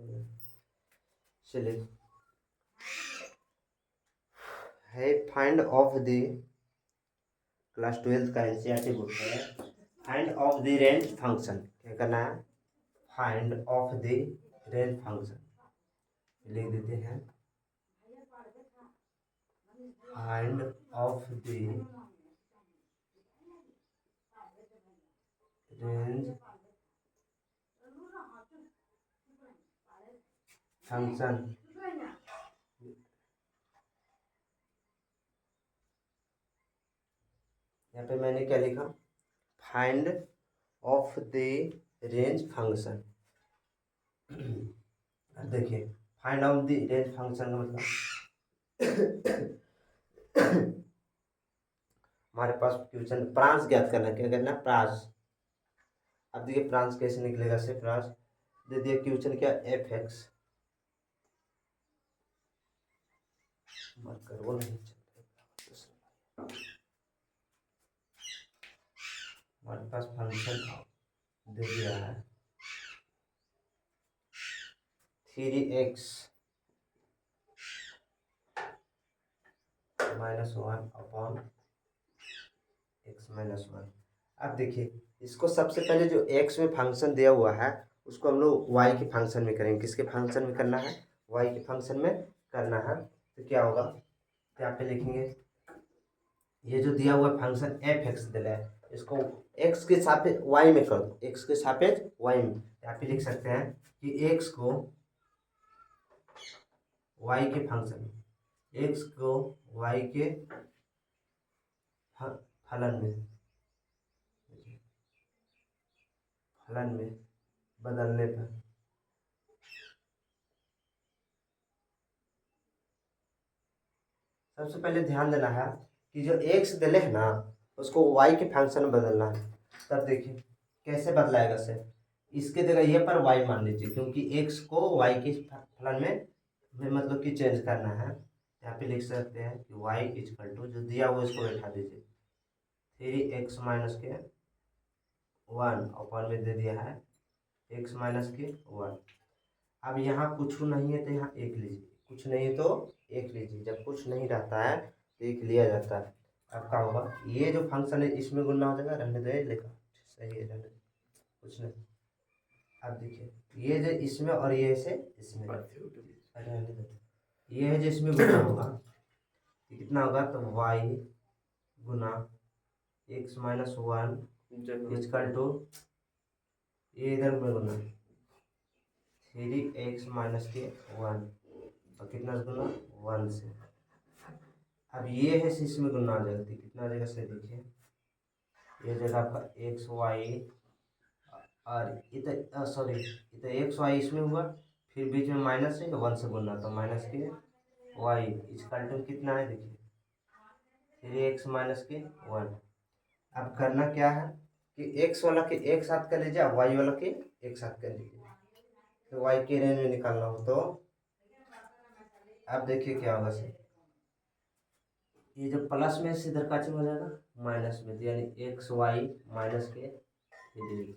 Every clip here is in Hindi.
चलिए, है फाइंड ऑफ द क्लास 12 का एनसीईआरटी बुक है। Find of the range function क्या करना है? Find of the range function लिख देते हैं। Find of the range function. यहाँ पे मैंने क्या लिखा? Find of the range function. अब देखिए, find of the range function का मतलब हमारे पास क्वेश्चन प्रांश ज्ञात करना। क्या करना? प्रांश। अब देखिए प्रांश कैसे निकलेगा से प्रांश दे दिया क्वेश्चन क्या? एफ एक्स मत कर, वो नहीं चल। हमारे पास फंक्शन दे दिया है 3x -1 अपॉन x -1। अब देखिए, इसको सबसे पहले जो x में फंक्शन दिया हुआ है उसको हम लोग y के फंक्शन में करेंगे। किसके फंक्शन में करना है? y के फंक्शन में करना है। तो क्या होगा? तो यहाँ पे लिखेंगे ये जो दिया हुआ फंक्शन एफ एक्स दिया है, इसको x के सापेक्ष y में कर दो। x के सापेक्ष y में यहाँ पे लिख सकते हैं कि x को y के फंक्शन में, x को y के फलन में बदलने पर सबसे पहले ध्यान देना है कि जो x दिले है ना उसको y के फंक्शन में बदलना है। तब देखिए कैसे बदलाएगा सर। इसके जगह ये पर y मान लीजिए, क्योंकि x को y के फलन में मतलब कि चेंज करना है। यहाँ पे लिख सकते हैं कि y इक्वल टू जो दिया हुआ इसको बैठा दीजिए 3x - 1 अपॉन में दे दिया है x - 1। अब यहाँ कुछ नहीं है तो यहाँ एक लीजिए, कुछ नहीं है तो एक लीजिए। जब कुछ नहीं रहता है तो एक लिया जाता है। अब क्या होगा? ये जो फंक्शन है इसमें गुना हो जाएगा, रहने दे लिखा सही है, रहने दे, कुछ नहीं। अब देखिए ये जो इसमें और ये से इसमें रहने दे, ये है जो इसमें गुना होगा तो कितना होगा? तो y गुना x - 1 इक्वल टू ये इधर में गुना 3x - 1 और कितना से गुना 1 से। अब ये है इसमें गुना आ जाएगा तो कितना आ जाएगा से देखिए, ये जगह आपका एक्स वाई और इधर सॉरी इधर एक्स वाई इसमें हुआ, फिर बीच में माइनस है 1 से गुना तो माइनस के वाई इसका टू कितना है देखिए 3x - 1। अब करना क्या है कि एक्स वाला के एक साथ कर लीजिए, वाई वाला के एक साथ कर लीजिए। तो वाई के रेंज में निकालना हो तो अब देखिए क्या होगा सर, ये जो प्लस में से इधर का चीज हो जाएगा माइनस में, तो यानी एक्स वाई माइनस के 3।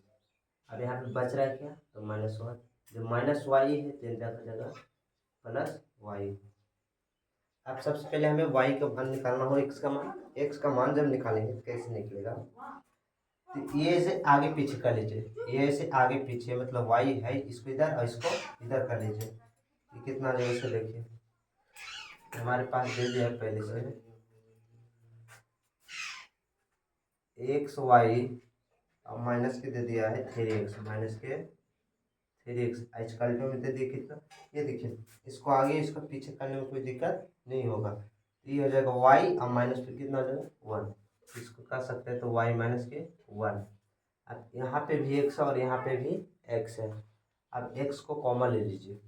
अब यहाँ पे बच रहा है क्या? तो -1। जो माइनस वाई है तो इनका जगह प्लस वाई। अब सबसे पहले हमें वाई का मान निकालना हो, एक्स का मान। एक्स का मान जब निकालेंगे तो कैसे निकलेगा? तो ये से आगे पीछे कर लीजिए, ये से आगे पीछे मतलब वाई है इसको इधर और इसको इधर कर लीजिए। ये कितना जगह से देखिए हमारे पास दे दिया है पहले से एक्स वाई और माइनस के दे दिया है 3x माइनस के 3x आजकल में दे दिए कितना। ये देखिए इसको आगे इसको पीछे करने में कोई दिक्कत नहीं होगा। तो ये हो जाएगा y और माइनस फिर कितना हो जाएगा 1। इसको कर सकते हैं तो y - 1। अब यहाँ पे भी x है और यहाँ पे भी x है। अब x को कॉमन ले लीजिए,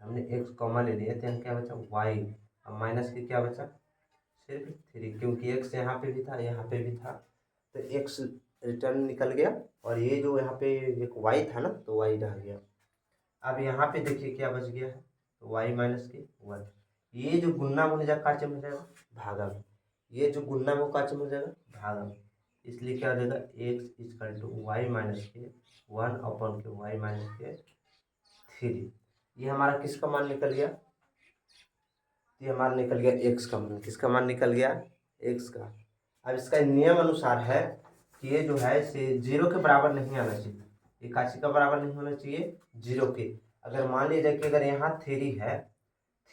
हमने x कॉमन ले लिया तो यहाँ क्या बचा y और माइनस के क्या बचा सिर्फ 3, क्योंकि x यहाँ पे भी था यहाँ पे भी था तो x रिटर्न निकल गया और ये जो यहाँ पे एक y था ना तो y रह गया। अब यहाँ पे देखिए क्या बच गया है तो y - 1। ये जो गुन्ना हो जाएगा काचे में जाएगा भागा में, ये जो गुन्ना में काचे में जाएगा भागा में, इसलिए क्या हो जाएगा x equal to y - 1 upon के y - 3। ये हमारा किसका मान निकल गया, ये हमारा निकल गया एक्स का मान। किसका मान निकल गया, एक्स का। अब इसका नियम अनुसार है कि ये जो है इसे 0 के बराबर नहीं आना चाहिए। ये काची का बराबर नहीं होना चाहिए, 0 के। अगर मान लीजिए कि अगर यहाँ 3 है,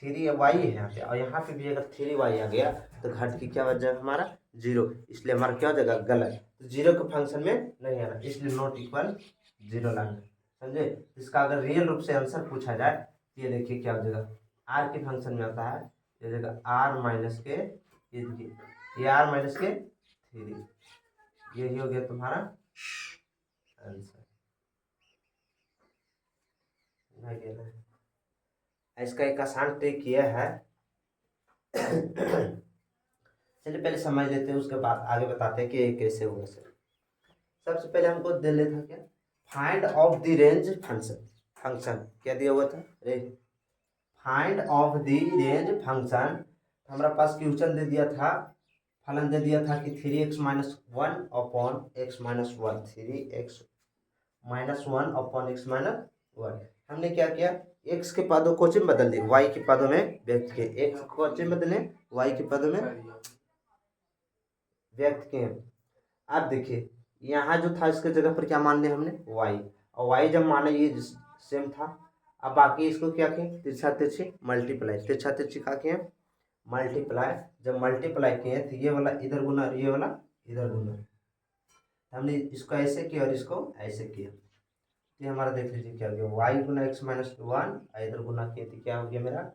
3y है यहाँ पे, और यहाँ पे भी अगर 3y आ गया तो घट की क्या वजह हमारा 0, इसलिए हमारा क्या हो जाएगा गलत। तो 0 के फंक्शन में नहीं आना, इसलिए नॉट इक्वल 0 लाना, समझे। इसका अगर रियल रूप से आंसर पूछा जाए तो ये देखिए क्या हो जाएगा, आर के फंक्शन में आता है, ये जगह आर माइनस के, ये देखिए ये आर माइनस के 3, यही हो गया तुम्हारा आंसर। इसका एक आसान ट्रिक ये है, चलिए पहले समझ लेते हैं, उसके बाद आगे बताते हैं कि ये कैसे होगा सर। सबसे पहले हमको दे लेता क्या, find of the range function. Function क्या दिया हुआ था, find of the range function. हमारे पास क्वेश्चन दे दिया था, फलन दे दिया था कि 3x minus 1 upon x minus 1, 3x minus 1 upon x minus 1। हमने क्या किया, एक्स के पदों को चिन्ह बदल दिए, वाई के पदों में व्यक्त किए, एक्स को चिन्ह बदले वाई के पदों में व्यक्त किए। अब देखिए यहाँ जो था इसके जगह पर क्या मान लिया हमने, वाई, और वाई जब माने ये सेम था। अब बाकी इसको क्या किए, तिरछा तिरछी मल्टीप्लाई, तिरछा तिरछी क्या किए मल्टीप्लाई। जब मल्टीप्लाई किए तो ये वाला इधर गुना, ये वाला इधर गुना, हमने इसको ऐसे किया और इसको ऐसे किया। ये हमारा देख लीजिए क्या हो गया, वाई गुना एक्स माइनस 1, इधर गुना किए तो क्या हो गया मेरा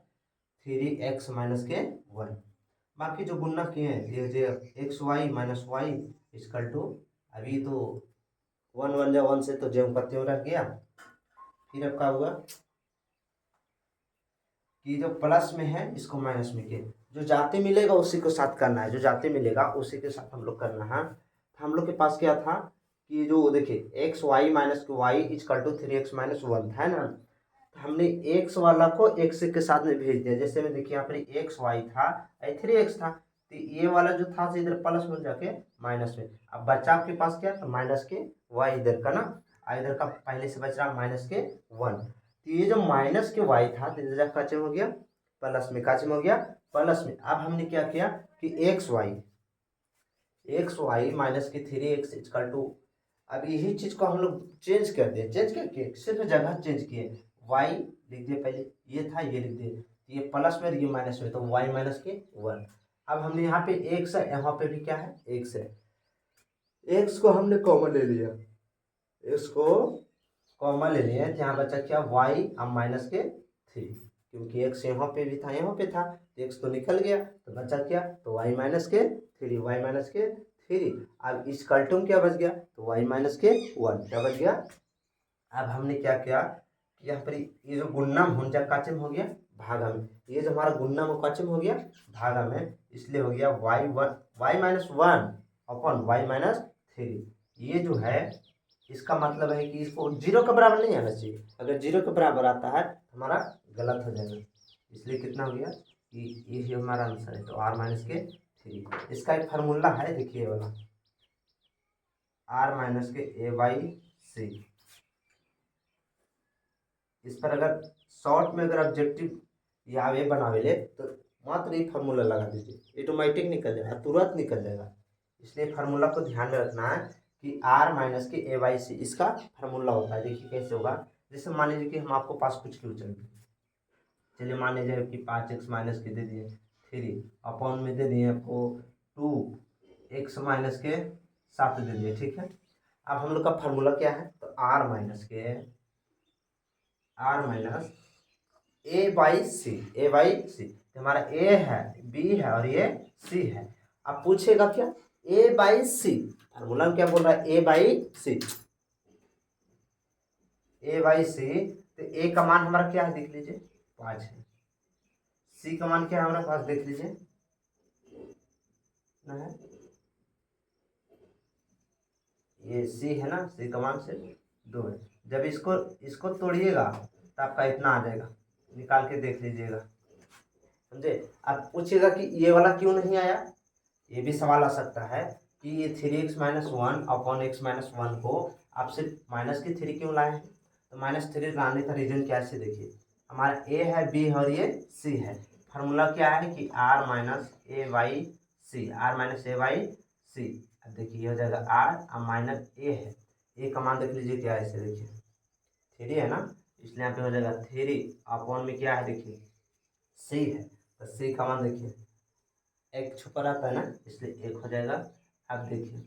3x माइनस के 1। बाकी जो गुना किए हैं ये जो X Y minus Y equal to, अभी तो 1 1 जा 1 से तो जेम का त्यों रह गया। फिर अब क्या हुआ कि जो प्लस में है इसको माइनस में किए, जो जाते मिलेगा उसी को साथ करना है, जो जाते मिलेगा उसी के साथ हम लोग करना है। हम लोग के पास क्या था कि जो देखिए X Y minus K Y equal to 3x minus 1 है ना, हमने एक्स वाला को एक्स के साथ में भेज दिया। जैसे में देखिए यहाँ पर एक्स वाई था, 3x था, तो ये वाला जो था इधर प्लस में जाके माइनस में। अब बचा आपके पास क्या, तो माइनस के वाई इधर का ना, इधर का पहले से बच रहा माइनस के 1। तो ये जो माइनस के वाई था तो इधर का चेंज हो गया प्लस में, का चेंज हो गया प्लस में। अब हमने क्या किया कि एक्स वाई माइनस के 3x इक्वल टू, अब यही चीज को हम लोग चेंज कर दिए, चेंज करके सिर्फ जगह चेंज किए, y लिख दिए, पहले ये था ये लिख दिए, ये प्लस में ये माइनस में, तो y माइनस के 1। अब हमने यहाँ पे x है, यहाँ पे भी क्या है x है, x को हमने कॉमन ले लिया, x को कॉमन ले लिया, यहाँ बचा क्या y अब माइनस के 3, क्योंकि x यहाँ पे भी था यहाँ पे था, तो x तो निकल गया, तो बचा क्या, तो y माइनस के 3, y माइनस के 3। अब इस कल्टूम क्या बच गया, तो y माइनस के 1 क्या बच गया। अब हमने क्या किया कि यहाँ पर ये जो गुन्नम हुंजा काचिम हो गया भागा में, ये जो हमारा गुन्नम काचिम हो गया भागा में, इसलिए हो गया y minus 1 upon y minus 3। ये जो है इसका मतलब है कि इसको 0 के बराबर नहीं आना चाहिए, अगर 0 के बराबर आता है हमारा गलत हो जाएगा। इसलिए कितना हो गया कि ये हमारा आंसर है, तो r माइनस के 3। इसका एक फार्मूला है, देखिए वाला r माइनस के a बाई सी। इस पर अगर शॉर्ट में अगर ऑब्जेक्टिव या वे बनावेले तो मात्र ये फार्मूला लगा दीजिए, ऑटोमेटिक निकल जाएगा, तुरंत निकल जाएगा। इसलिए फार्मूला को ध्यान में रखना है कि r माइनस के a बाई सी इसका फार्मूला होता है। देखिए कैसे होगा, जैसे मान लीजिए कि हम आपको पास कुछ क्वेश्चन, चलिए मान लीजिए कि 5x माइनस के दे दिए 3 अपॉन में दे दिए आपको 2x माइनस के 7 दे दिए, ठीक है। अब हम लोग का फार्मूला क्या है, तो r माइनस a बाई सी, हमारा a है, b है और ये c है। अब पूछेगा क्या a बाई सी, फार्मूला क्या बोल रहा है a बाई सी, तो a का मान हमारा क्या है देख लीजिए 5 है, c का मान क्या है हमारे पास देख लीजिए ना है, ये c है ना, c का मान से 2 है। जब इसको तोड़िएगा तो आपका इतना आ जाएगा, निकाल के देख लीजिएगा, समझे। अब पूछेगा कि ये वाला क्यों नहीं आया, ये भी सवाल आ सकता है कि ये 3x minus 1 upon x minus 1 को आप सिर्फ माइनस के 3 क्यों लाए हैं। तो -3 लाने का रीज़न क्या है से देखिए, हमारा ए है, बी है और ये सी है। फार्मूला क्या है कि r minus a by c, r minus a by c. अब देखिए ये हो जाएगा r और माइनस ए है, ए का मान देख लीजिए क्या है, इसे देखिए 3 है ना, इसलिए यहाँ पे हो जाएगा 3 अपॉन में क्या है देखिए सी है, तो सी का मान देखिए एक छुपा रहता है ना, इसलिए 1 हो जाएगा। अब देखिए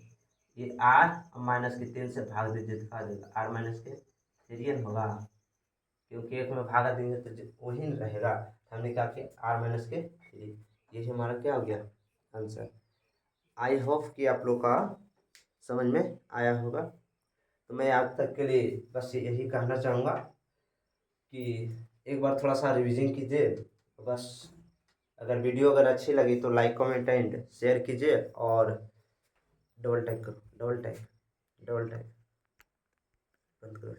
ये r और माइनस के 3 से भाग दीजिए तो आ जाएगा r माइनस के 3 होगा, क्योंकि 1 में भागा देंगे तो वही न रहेगा। हमने कहा कि r माइनस के 3, ये हमारा क्या हो गया आंसर। आई होप कि आप लोग का समझ में आया होगा। तो मैं आज तक के लिए बस यही कहना चाहूँगा कि एक बार थोड़ा सा रिवीजन कीजिए। तो बस अगर वीडियो अगर अच्छी लगी तो लाइक कमेंट एंड शेयर कीजिए, और डबल टैप करो, डबल टैप बंद करो।